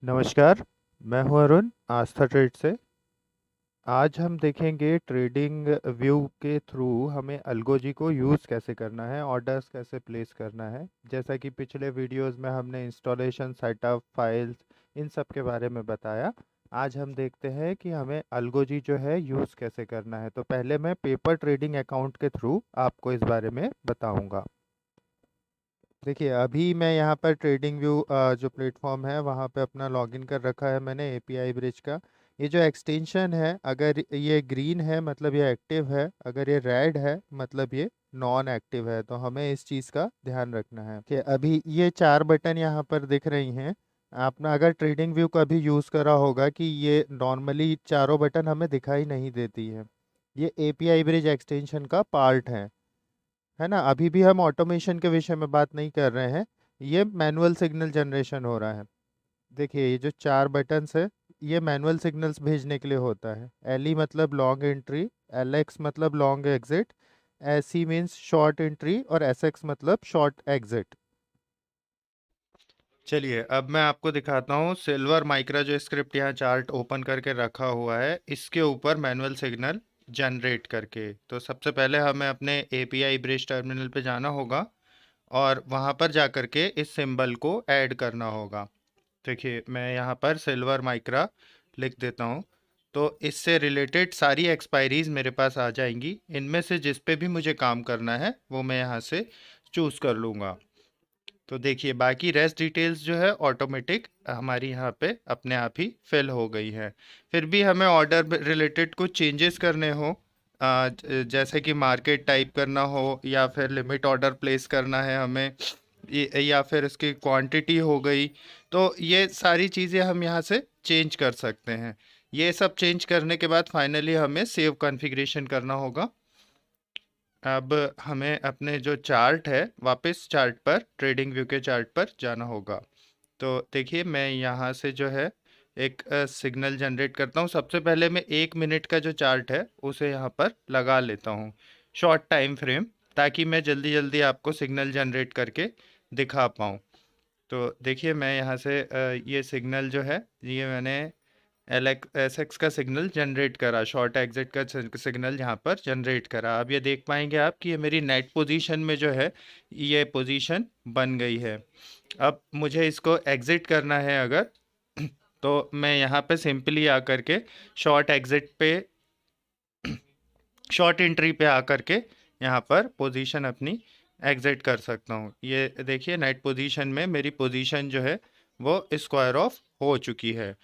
नमस्कार, मैं हूं अरुण आस्था ट्रेड से। आज हम देखेंगे ट्रेडिंग व्यू के थ्रू हमें अल्गोजी को यूज़ कैसे करना है, ऑर्डर्स कैसे प्लेस करना है। जैसा कि पिछले वीडियोस में हमने इंस्टॉलेशन, सेटअप, फाइल्स इन सब के बारे में बताया। आज हम देखते हैं कि हमें अल्गोजी जो है यूज़ कैसे करना है। तो पहले मैं पेपर ट्रेडिंग अकाउंट के थ्रू आपको इस बारे में बताऊंगा। देखिए, अभी मैं यहाँ पर ट्रेडिंग व्यू जो प्लेटफॉर्म है वहाँ पे अपना लॉगिन कर रखा है मैंने एपीआई ब्रिज का। ये जो एक्सटेंशन है, अगर ये ग्रीन है मतलब ये एक्टिव है, अगर ये रेड है मतलब ये नॉन एक्टिव है। तो हमें इस चीज़ का ध्यान रखना है कि अभी ये चार बटन यहाँ पर दिख रही हैं। आपने अगर ट्रेडिंग व्यू का भी यूज़ करा होगा कि ये नॉर्मली चारों बटन हमें दिखाई नहीं देती है। ये एपीआई ब्रिज एक्सटेंशन का पार्ट है ना। अभी भी हम ऑटोमेशन के विषय में बात नहीं कर रहे हैं, ये मैनुअल सिग्नल जनरेशन हो रहा है। देखिए, ये जो चार बटन्स है ये मैनुअल सिग्नल्स भेजने के लिए होता है। एल ई मतलब लॉन्ग एंट्री, एल एक्स मतलब long exit, S E means short entry और एस एक्स मतलब शॉर्ट एग्जिट। चलिए, अब मैं आपको दिखाता हूँ सिल्वर माइक्रा जो स्क्रिप्ट यहाँ चार्ट ओपन करके रखा हुआ है, इसके ऊपर मैनुअल सिग्नल जनरेट करके। तो सबसे पहले हमें अपने एपीआई ब्रिज टर्मिनल पे जाना होगा और वहाँ पर जा कर के इस सिंबल को ऐड करना होगा। देखिए, मैं यहाँ पर सिल्वर माइक्रा लिख देता हूँ। तो इससे रिलेटेड सारी एक्सपायरीज मेरे पास आ जाएंगी। इनमें से जिस पे भी मुझे काम करना है वो मैं यहाँ से चूज़ कर लूँगा। तो देखिए, बाकी रेस्ट डिटेल्स जो है ऑटोमेटिक हमारी यहाँ पे अपने आप ही फिल हो गई है। फिर भी हमें ऑर्डर रिलेटेड कुछ चेंजेस करने हो, जैसे कि मार्केट टाइप करना हो या फिर लिमिट ऑर्डर प्लेस करना है हमें, या फिर इसकी क्वांटिटी हो गई, तो ये सारी चीज़ें हम यहाँ से चेंज कर सकते हैं। ये सब चेंज करने के बाद फाइनली हमें सेव कॉन्फ़िगरेशन करना होगा। अब हमें अपने जो चार्ट है वापस चार्ट पर, ट्रेडिंग व्यू के चार्ट पर जाना होगा। तो देखिए, मैं यहाँ से जो है एक सिग्नल जनरेट करता हूँ। सबसे पहले मैं 1 मिनट का जो चार्ट है उसे यहाँ पर लगा लेता हूँ, शॉर्ट टाइम फ्रेम, ताकि मैं जल्दी जल्दी आपको सिग्नल जनरेट करके दिखा पाऊँ। तो देखिए, मैं यहाँ से ये सिग्नल जो है ये मैंने एल एस एक्स का सिग्नल जनरेट करा, शॉर्ट एग्जिट का सिग्नल यहाँ पर जनरेट करा। अब ये देख पाएंगे आप कि ये मेरी नेट पोजीशन में जो है ये पोजीशन बन गई है। अब मुझे इसको एग्जिट करना है अगर तो मैं यहाँ पे सिंपली आकर के शॉर्ट एग्जिट पे, शॉर्ट एंट्री पे आकर के यहाँ पर पोजीशन अपनी एग्जिट कर सकता हूँ। ये देखिए, नेट पोजीशन में मेरी पोजीशन जो है वो स्क्वायर ऑफ हो चुकी है।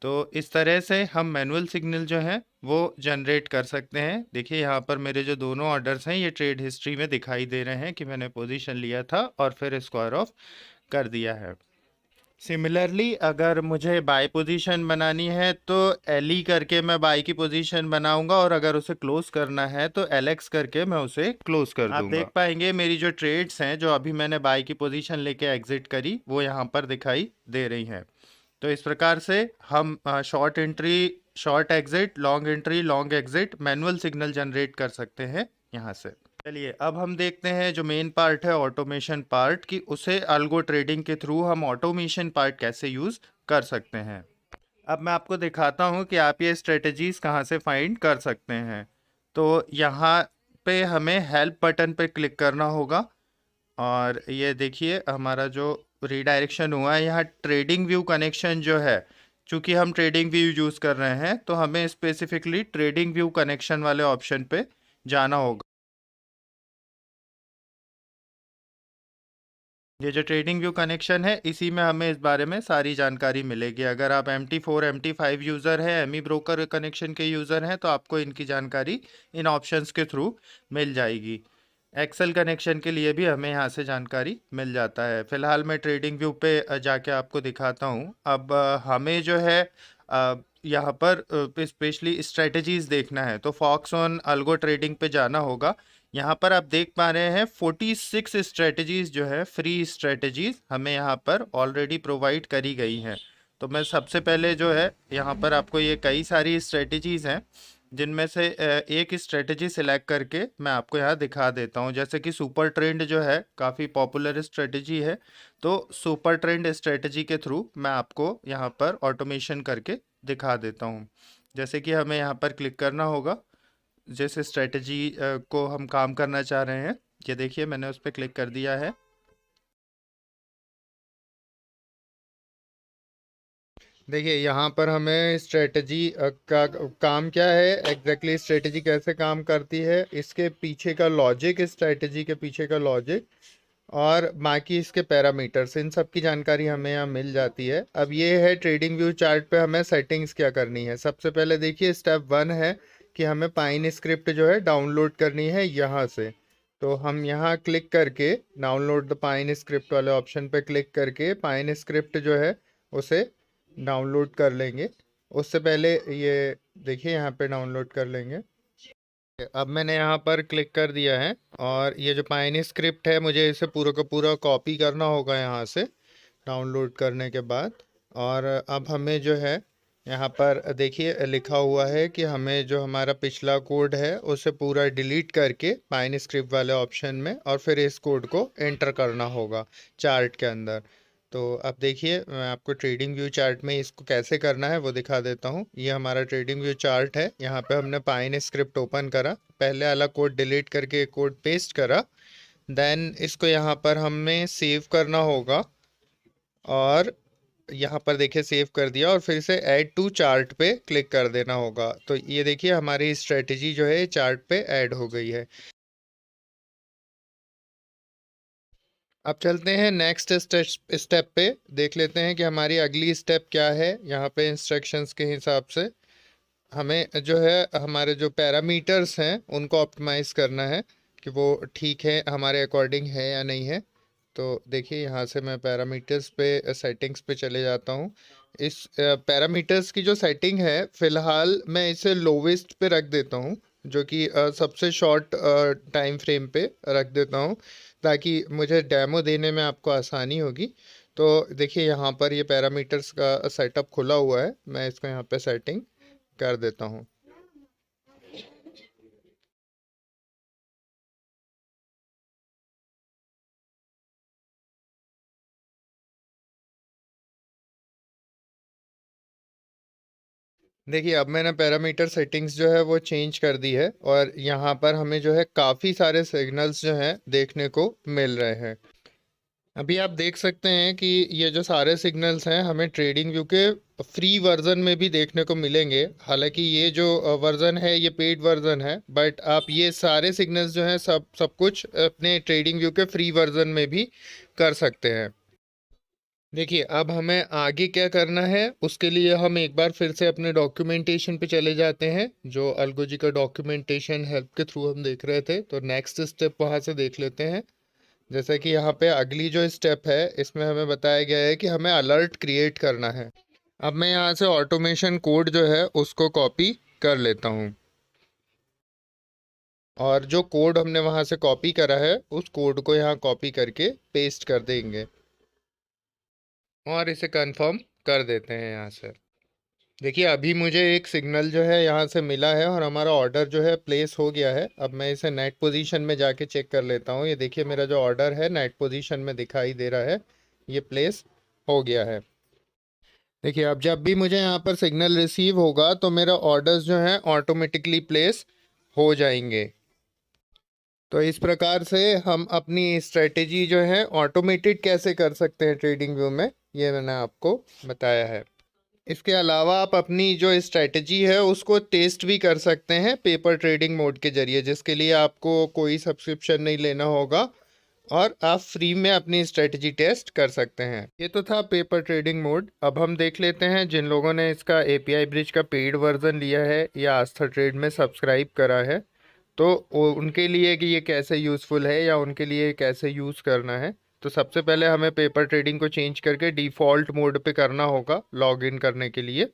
तो इस तरह से हम मैनुअल सिग्नल जो है वो जनरेट कर सकते हैं। देखिए, यहाँ पर मेरे जो दोनों ऑर्डर्स हैं ये ट्रेड हिस्ट्री में दिखाई दे रहे हैं कि मैंने पोजीशन लिया था और फिर स्क्वायर ऑफ कर दिया है। सिमिलरली अगर मुझे बाय पोजीशन बनानी है तो एल ई करके मैं बाय की पोजीशन बनाऊंगा, और अगर उसे क्लोज करना है तो एल एक्स करके मैं उसे क्लोज कर दूंगा। आप देख पाएंगे मेरी जो ट्रेड्स हैं जो अभी मैंने बाय की पोजीशन लेके एग्जिट करी वो यहाँ पर दिखाई दे रही हैं। तो इस प्रकार से हम short entry, short exit, long entry, long exit manual signal generate कर सकते हैं यहाँ से। चलिए, अब हम देखते हैं जो मेन पार्ट है ऑटोमेशन पार्ट, कि उसे अल्गो ट्रेडिंग के थ्रू हम ऑटोमेशन पार्ट कैसे यूज़ कर सकते हैं। अब मैं आपको दिखाता हूँ कि आप ये स्ट्रेटजीज कहाँ से फाइंड कर सकते हैं। तो यहाँ पे हमें हेल्प बटन पे क्लिक करना होगा और ये देखिए हमारा जो रीडायरेक्शन हुआ है, यहाँ ट्रेडिंग व्यू कनेक्शन जो है, चूंकि हम ट्रेडिंग व्यू यूज़ कर रहे हैं तो हमें स्पेसिफिकली ट्रेडिंग व्यू कनेक्शन वाले ऑप्शन पे जाना होगा। ये जो ट्रेडिंग व्यू कनेक्शन है इसी में हमें इस बारे में सारी जानकारी मिलेगी। अगर आप MT4 MT5 यूज़र हैं, एमी ब्रोकर कनेक्शन के यूज़र हैं, तो आपको इनकी जानकारी इन ऑप्शंस के थ्रू मिल जाएगी। एक्सेल कनेक्शन के लिए भी हमें यहाँ से जानकारी मिल जाता है। फ़िलहाल मैं ट्रेडिंग व्यू पे जाके आपको दिखाता हूँ। अब हमें जो है यहाँ पर स्पेशली स्ट्रेटजीज देखना है तो फॉक्स ऑन अल्गो ट्रेडिंग पे जाना होगा। यहाँ पर आप देख पा रहे हैं 46 स्ट्रेटजीज जो है, फ्री स्ट्रेटजीज हमें यहाँ पर ऑलरेडी प्रोवाइड करी गई हैं। तो मैं सबसे पहले जो है यहाँ पर आपको ये कई सारी स्ट्रेटजीज हैं जिनमें से एक स्ट्रेटजी सिलेक्ट करके मैं आपको यहाँ दिखा देता हूँ। जैसे कि सुपर ट्रेंड जो है काफ़ी पॉपुलर स्ट्रेटजी है, तो सुपर ट्रेंड स्ट्रेटजी के थ्रू मैं आपको यहाँ पर ऑटोमेशन करके दिखा देता हूँ। जैसे कि हमें यहाँ पर क्लिक करना होगा जिस स्ट्रेटजी को हम काम करना चाह रहे हैं। ये देखिए मैंने उस पर क्लिक कर दिया है। देखिए यहाँ पर हमें स्ट्रेटजी का काम क्या है, एग्जैक्टली स्ट्रेटजी कैसे काम करती है, इसके पीछे का लॉजिक, स्ट्रेटजी के पीछे का लॉजिक और बाकी इसके पैरामीटर्स, इन सब की जानकारी हमें यहाँ मिल जाती है। अब ये है ट्रेडिंग व्यू चार्ट पे हमें सेटिंग्स क्या करनी है। सबसे पहले देखिए स्टेप 1 है कि हमें पाइन स्क्रिप्ट जो है डाउनलोड करनी है यहाँ से। तो हम यहाँ क्लिक करके डाउनलोड द पाइन स्क्रिप्ट वाले ऑप्शन पे क्लिक करके पाइन स्क्रिप्ट जो है उसे डाउनलोड कर लेंगे। उससे पहले ये देखिए यहाँ पे डाउनलोड कर लेंगे। अब मैंने यहाँ पर क्लिक कर दिया है और ये जो पाइन स्क्रिप्ट है मुझे इसे पूरा का पूरा कॉपी करना होगा यहाँ से डाउनलोड करने के बाद। और अब हमें जो है यहाँ पर देखिए लिखा हुआ है कि हमें जो हमारा पिछला कोड है उसे पूरा डिलीट करके पाइन स्क्रिप्ट वाले ऑप्शन में और फिर इस कोड को एंटर करना होगा चार्ट के अंदर। तो अब देखिए मैं आपको ट्रेडिंग व्यू चार्ट में इसको कैसे करना है वो दिखा देता हूँ। ये हमारा ट्रेडिंग व्यू चार्ट है। यहाँ पे हमने पाइन स्क्रिप्ट ओपन करा, पहले वाला कोड डिलीट करके कोड पेस्ट करा, देन इसको यहाँ पर हमें सेव करना होगा और यहाँ पर देखिए सेव कर दिया और फिर से ऐड टू चार्ट पे क्लिक कर देना होगा। तो ये देखिए हमारी स्ट्रेटजी जो है चार्ट पे ऐड हो गई है। अब चलते हैं नेक्स्ट स्टेप पे, देख लेते हैं कि हमारी अगली स्टेप क्या है। यहाँ पे इंस्ट्रक्शंस के हिसाब से हमें जो है हमारे जो पैरामीटर्स हैं उनको ऑप्टिमाइज़ करना है कि वो ठीक है हमारे अकॉर्डिंग है या नहीं है। तो देखिए यहाँ से मैं पैरामीटर्स पे सेटिंग्स पे चले जाता हूँ। इस पैरामीटर्स की जो सेटिंग है फ़िलहाल मैं इसे लोवेस्ट पे रख देता हूँ, जो कि सबसे शॉर्ट टाइम फ्रेम पे रख देता हूँ ताकि मुझे डेमो देने में आपको आसानी होगी। तो देखिए यहाँ पर ये पैरामीटर्स का सेटअप खुला हुआ है, मैं इसको यहाँ पे सेटिंग कर देता हूँ। देखिए अब मैंने पैरामीटर सेटिंग्स जो है वो चेंज कर दी है और यहाँ पर हमें जो है काफ़ी सारे सिग्नल्स जो हैं देखने को मिल रहे हैं। अभी आप देख सकते हैं कि ये जो सारे सिग्नल्स हैं हमें ट्रेडिंग व्यू के फ्री वर्जन में भी देखने को मिलेंगे। हालांकि ये जो वर्जन है ये पेड वर्जन है, बट आप ये सारे सिग्नल्स जो हैं सब सब कुछ अपने ट्रेडिंग व्यू के फ्री वर्जन में भी कर सकते हैं। देखिए अब हमें आगे क्या करना है उसके लिए हम एक बार फिर से अपने डॉक्यूमेंटेशन पे चले जाते हैं, जो अलगो जी का डॉक्यूमेंटेशन हेल्प के थ्रू हम देख रहे थे। तो नेक्स्ट स्टेप वहाँ से देख लेते हैं। जैसे कि यहाँ पे अगली जो स्टेप है इसमें हमें बताया गया है कि हमें अलर्ट क्रिएट करना है। अब मैं यहाँ से ऑटोमेशन कोड जो है उसको कॉपी कर लेता हूँ और जो कोड हमने वहाँ से कॉपी करा है उस कोड को यहाँ कॉपी करके पेस्ट कर देंगे और इसे कंफर्म कर देते हैं यहाँ से। देखिए अभी मुझे एक सिग्नल जो है यहाँ से मिला है और हमारा ऑर्डर जो है प्लेस हो गया है। अब मैं इसे नेट पोजीशन में जाके चेक कर लेता हूँ। ये देखिए मेरा जो ऑर्डर है नेट पोजीशन में दिखाई दे रहा है, ये प्लेस हो गया है। देखिए अब जब भी मुझे यहाँ पर सिग्नल रिसीव होगा तो मेरा ऑर्डर्स जो हैं ऑटोमेटिकली प्लेस हो जाएंगे। तो इस प्रकार से हम अपनी स्ट्रेटेजी जो है ऑटोमेटेड कैसे कर सकते हैं ट्रेडिंग व्यू में, ये मैंने आपको बताया है। इसके अलावा आप अपनी जो स्ट्रेटजी है उसको टेस्ट भी कर सकते हैं पेपर ट्रेडिंग मोड के जरिए, जिसके लिए आपको कोई सब्सक्रिप्शन नहीं लेना होगा और आप फ्री में अपनी स्ट्रेटजी टेस्ट कर सकते हैं। ये तो था पेपर ट्रेडिंग मोड। अब हम देख लेते हैं जिन लोगों ने इसका एपीआई ब्रिज का पेड वर्जन लिया है या आस्था ट्रेड में सब्सक्राइब करा है, तो उनके लिए कि ये कैसे यूज़फुल है या उनके लिए कैसे यूज़ करना है। तो सबसे पहले हमें पेपर ट्रेडिंग को चेंज करके डिफ़ॉल्ट मोड पे करना होगा लॉगिन करने के लिए।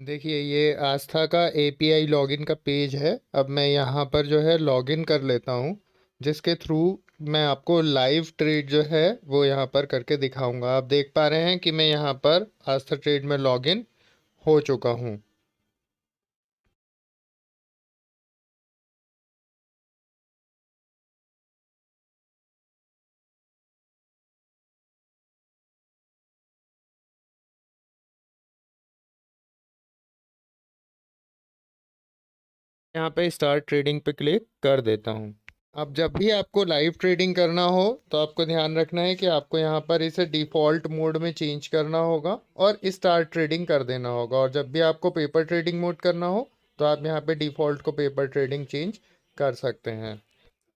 देखिए ये आस्था का एपीआई लॉगिन का पेज है। अब मैं यहाँ पर जो है लॉगिन कर लेता हूँ, जिसके थ्रू मैं आपको लाइव ट्रेड जो है वो यहाँ पर करके दिखाऊंगा। आप देख पा रहे हैं कि मैं यहाँ पर आस्था ट्रेड में लॉगिन हो चुका हूँ। यहाँ पे स्टार्ट ट्रेडिंग पे क्लिक कर देता हूँ। अब जब भी आपको लाइव ट्रेडिंग करना हो तो आपको ध्यान रखना है कि आपको यहाँ पर इसे डिफ़ॉल्ट मोड में चेंज करना होगा और स्टार्ट ट्रेडिंग कर देना होगा। और जब भी आपको पेपर ट्रेडिंग मोड करना हो तो आप यहाँ पे डिफ़ॉल्ट को पेपर ट्रेडिंग चेंज कर सकते हैं।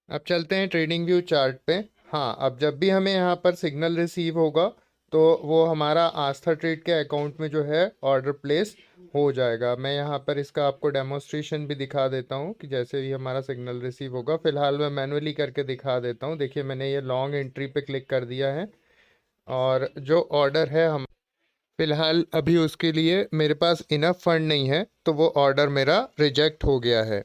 अब चलते हैं ट्रेडिंग व्यू चार्ट पे। हाँ, अब जब भी हमें यहाँ पर सिग्नल रिसीव होगा तो वो हमारा आस्था ट्रेड के अकाउंट में जो है ऑर्डर प्लेस हो जाएगा। मैं यहाँ पर इसका आपको डेमोस्ट्रेशन भी दिखा देता हूँ कि जैसे ही हमारा सिग्नल रिसीव होगा। फिलहाल मैं मैनुअली करके दिखा देता हूँ। देखिए, मैंने ये लॉन्ग एंट्री पे क्लिक कर दिया है और जो ऑर्डर है हम फिलहाल अभी उसके लिए मेरे पास इनफ फंड नहीं है, तो वो ऑर्डर मेरा रिजेक्ट हो गया है।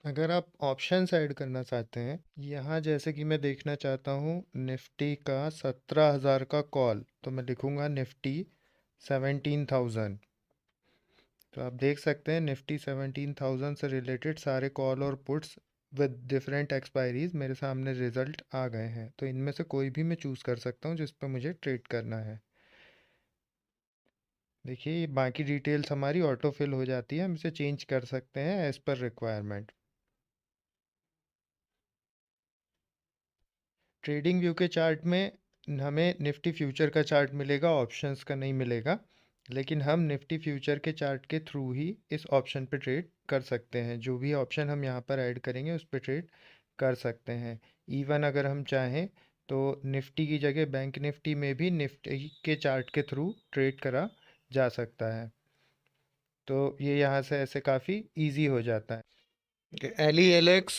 अगर आप ऑप्शन ऐड करना चाहते हैं, यहाँ जैसे कि मैं देखना चाहता हूँ निफ्टी का 17,000 का कॉल, तो मैं लिखूँगा निफ्टी 17,000। तो आप देख सकते हैं निफ्टी 17,000 से रिलेटेड सारे कॉल और पुट्स विद डिफरेंट एक्सपायरीज मेरे सामने रिजल्ट आ गए हैं। तो इनमें से कोई भी मैं चूज़ कर सकता हूँ जिस पर मुझे ट्रेड करना है। देखिए, ये बाकी डिटेल्स हमारी ऑटो फिल हो जाती है, हम इसे चेंज कर सकते हैं as per requirement. Trading view के चार्ट में हमें निफ्टी फ्यूचर का चार्ट मिलेगा, ऑप्शंस का नहीं मिलेगा। लेकिन हम निफ्टी फ्यूचर के चार्ट के थ्रू ही इस ऑप्शन पे ट्रेड कर सकते हैं। जो भी ऑप्शन हम यहाँ पर ऐड करेंगे उस पर ट्रेड कर सकते हैं। इवन अगर हम चाहें तो निफ्टी की जगह बैंक निफ्टी में भी निफ्टी के चार्ट के थ्रू ट्रेड करा जा सकता है। तो ये यहाँ से ऐसे काफ़ी इजी हो जाता है। LELX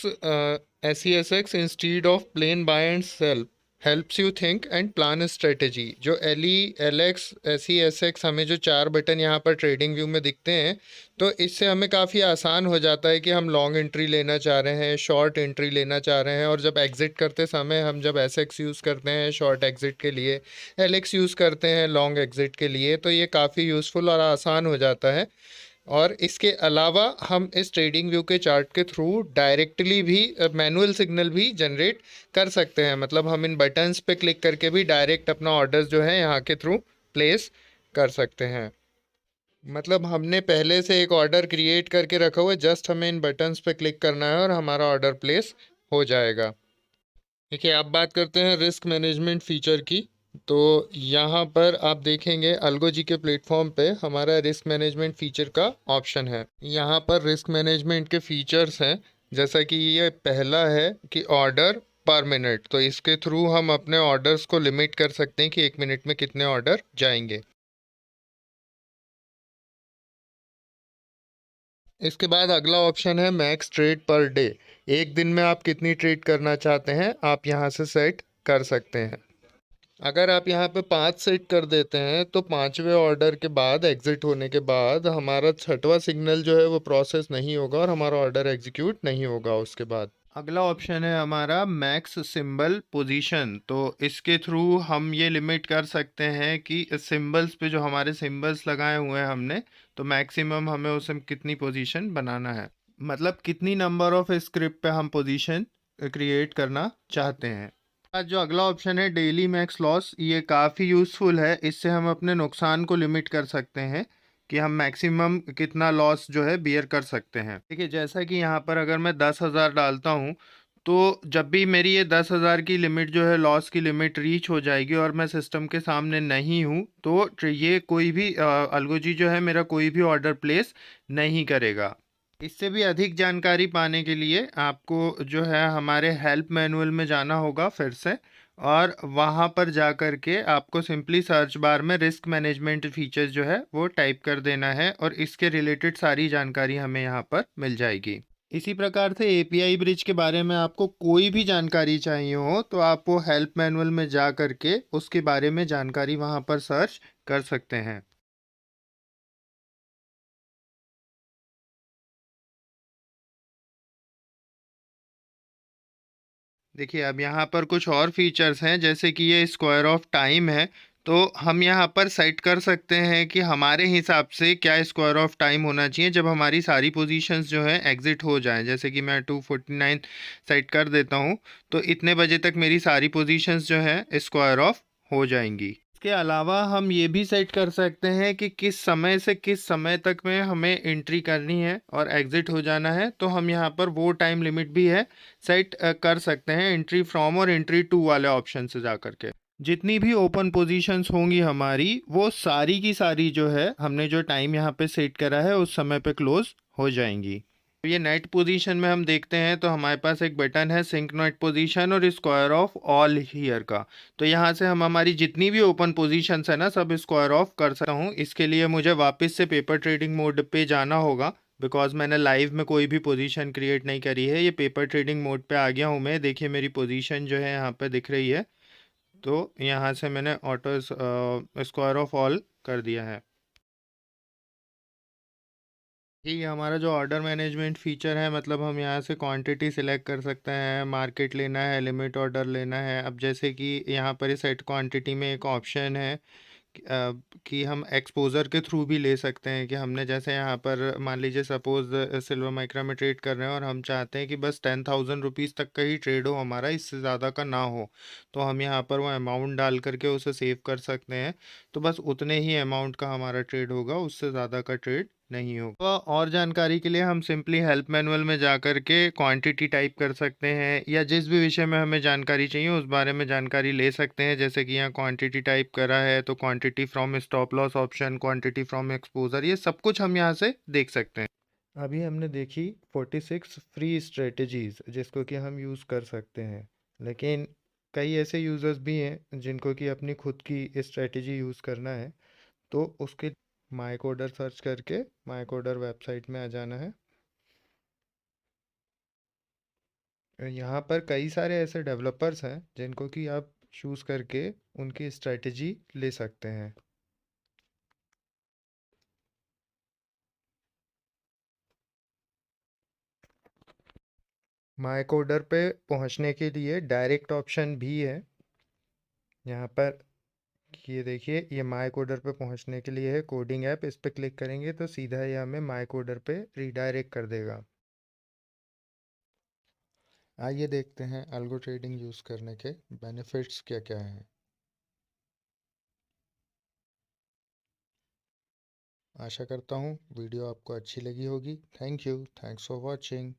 SESX instead of plain buy and sell helps you think and plan a strategy। जो LELX SESX हमें जो 4 बटन यहाँ पर ट्रेडिंग व्यू में दिखते हैं, तो इससे हमें काफ़ी आसान हो जाता है कि हम लॉन्ग एंट्री लेना चाह रहे हैं, शॉर्ट एंट्री लेना चाह रहे हैं। और जब एग्ज़िट करते समय हम जब SX यूज़ करते हैं शॉर्ट एग्ज़िट के लिए, LX यूज़ करते हैं लॉन्ग एग्ज़िट के लिए, तो ये काफ़ी यूज़फुल और आसान हो जाता है। और इसके अलावा हम इस ट्रेडिंग व्यू के चार्ट के थ्रू डायरेक्टली भी मैनुअल सिग्नल भी जनरेट कर सकते हैं। मतलब हम इन बटन्स पे क्लिक करके भी डायरेक्ट अपना ऑर्डर्स जो है यहाँ के थ्रू प्लेस कर सकते हैं। मतलब हमने पहले से एक ऑर्डर क्रिएट करके रखा हुआ है, जस्ट हमें इन बटन्स पे क्लिक करना है और हमारा ऑर्डर प्लेस हो जाएगा। देखिए, अब बात करते हैं रिस्क मैनेजमेंट फ़ीचर की। तो यहाँ पर आप देखेंगे अल्गो जी के प्लेटफॉर्म पे हमारा रिस्क मैनेजमेंट फ़ीचर का ऑप्शन है। यहाँ पर रिस्क मैनेजमेंट के फ़ीचर्स हैं, जैसा कि ये पहला है कि ऑर्डर पर मिनट। तो इसके थ्रू हम अपने ऑर्डर्स को लिमिट कर सकते हैं कि 1 मिनट में कितने ऑर्डर जाएंगे। इसके बाद अगला ऑप्शन है मैक्स ट्रेड पर डे। एक दिन में आप कितनी ट्रेड करना चाहते हैं आप यहाँ से सेट कर सकते हैं। अगर आप यहाँ पे 5 सेट कर देते हैं तो 5वें ऑर्डर के बाद एग्जिट होने के बाद हमारा 6वां सिग्नल जो है वो प्रोसेस नहीं होगा और हमारा ऑर्डर एग्जीक्यूट नहीं होगा उसके बाद। अगला ऑप्शन है हमारा मैक्स सिंबल पोजीशन। तो इसके थ्रू हम ये लिमिट कर सकते हैं कि सिंबल्स पे जो हमारे सिंबल्स लगाए हुए हैं हमने, तो मैक्सिमम हमें उसमें कितनी पोजीशन बनाना है, मतलब कितनी नंबर ऑफ स्क्रिप्ट पे हम पोजीशन क्रिएट करना चाहते हैं। आज जो अगला ऑप्शन है डेली मैक्स लॉस, ये काफ़ी यूज़फुल है। इससे हम अपने नुकसान को लिमिट कर सकते हैं कि हम मैक्सिमम कितना लॉस जो है बियर कर सकते हैं। देखिए, जैसा कि यहाँ पर अगर मैं 10,000 डालता हूँ तो जब भी मेरी ये 10,000 की लिमिट जो है लॉस की लिमिट रीच हो जाएगी और मैं सिस्टम के सामने नहीं हूँ, तो ये कोई भी अल्गोजी जो है मेरा कोई भी ऑर्डर प्लेस नहीं करेगा। इससे भी अधिक जानकारी पाने के लिए आपको जो है हमारे हेल्प मैनुअल में जाना होगा फिर से, और वहाँ पर जा कर के आपको सिंपली सर्च बार में रिस्क मैनेजमेंट फीचर्स जो है वो टाइप कर देना है और इसके रिलेटेड सारी जानकारी हमें यहाँ पर मिल जाएगी। इसी प्रकार से एपीआई ब्रिज के बारे में आपको कोई भी जानकारी चाहिए हो तो आप वो हेल्प मैनुअल में जा कर के उसके बारे में जानकारी वहाँ पर सर्च कर सकते हैं। देखिए, अब यहाँ पर कुछ और फीचर्स हैं, जैसे कि ये स्क्वायर ऑफ टाइम है। तो हम यहाँ पर सेट कर सकते हैं कि हमारे हिसाब से क्या स्क्वायर ऑफ टाइम होना चाहिए जब हमारी सारी पोजीशंस जो है एग्जिट हो जाएं। जैसे कि मैं 249 सेट कर देता हूँ, तो इतने बजे तक मेरी सारी पोजीशंस जो है स्क्वायर ऑफ हो जाएंगी। इसके अलावा हम ये भी सेट कर सकते हैं कि किस समय से किस समय तक में हमें एंट्री करनी है और एग्जिट हो जाना है, तो हम यहाँ पर वो टाइम लिमिट भी है सेट कर सकते हैं एंट्री फ्रॉम और एंट्री टू वाले ऑप्शन से जा करके। जितनी भी ओपन पोजीशंस होंगी हमारी, वो सारी की सारी जो है हमने जो टाइम यहाँ पे सेट करा है उस समय पे क्लोज हो जाएंगी। तो ये नेट पोजीशन में हम देखते हैं तो हमारे पास एक बटन है सिंक नेट पोजीशन और स्क्वायर ऑफ ऑल हियर का। तो यहाँ से हम हमारी जितनी भी ओपन पोजीशंस है ना सब स्क्वायर ऑफ कर सकता हूँ। इसके लिए मुझे वापस से पेपर ट्रेडिंग मोड पे जाना होगा, बिकॉज मैंने लाइव में कोई भी पोजीशन क्रिएट नहीं करी है। ये पेपर ट्रेडिंग मोड पे आ गया हूँ मैं। देखिए मेरी पोजीशन जो है यहाँ पे दिख रही है। तो यहाँ से मैंने ऑटो स्क्वायर ऑफ ऑल कर दिया है। ये हमारा जो ऑर्डर मैनेजमेंट फीचर है, मतलब हम यहाँ से क्वांटिटी सिलेक्ट कर सकते हैं, मार्केट लेना है, लिमिट ऑर्डर लेना है। अब जैसे कि यहाँ पर इस सेट क्वांटिटी में एक ऑप्शन है कि हम एक्सपोजर के थ्रू भी ले सकते हैं, कि हमने जैसे यहाँ पर मान लीजिए सपोज सिल्वर माइक्रा में ट्रेड कर रहे हैं और हम चाहते हैं कि बस 10,000 रुपीज़ तक का ही ट्रेड हो हमारा, इससे ज़्यादा का ना हो। तो हम यहाँ पर वो अमाउंट डाल करके उसे सेव कर सकते हैं। तो बस उतने ही अमाउंट का हमारा ट्रेड होगा, उससे ज़्यादा का ट्रेड नहीं होगा। और जानकारी के लिए हम सिंपली हेल्प मैनुअल में जा कर के क्वांटिटी टाइप कर सकते हैं, या जिस भी विषय में हमें जानकारी चाहिए उस बारे में जानकारी ले सकते हैं। जैसे कि यहाँ क्वांटिटी टाइप करा है तो quantity from stop loss option, quantity from exposure, ये सब कुछ हम यहाँ से देख सकते हैं। अभी हमने देखी 46 फ्री स्ट्रेटजीज जिसको कि हम यूज़ कर सकते हैं, लेकिन कई ऐसे यूज़र्स भी हैं जिनको कि अपनी खुद की स्ट्रेटजी यूज़ करना है। तो उसके माई कोडर सर्च करके माई कोडर वेबसाइट में आ जाना है। यहाँ पर कई सारे ऐसे डेवलपर्स हैं जिनको कि आप चूज़ करके उनकी स्ट्रेटजी ले सकते हैं। माई कोडर पे पहुँचने के लिए डायरेक्ट ऑप्शन भी है यहाँ पर। ये देखिए, ये माई कोडर पे पहुँचने के लिए है कोडिंग ऐप, इस पर क्लिक करेंगे तो सीधा ये हमें माई कोडर पे रीडायरेक्ट कर देगा। आइए देखते हैं अल्गो ट्रेडिंग यूज़ करने के बेनिफिट्स क्या क्या हैं। आशा करता हूँ वीडियो आपको अच्छी लगी होगी। Thank you, thanks for watching.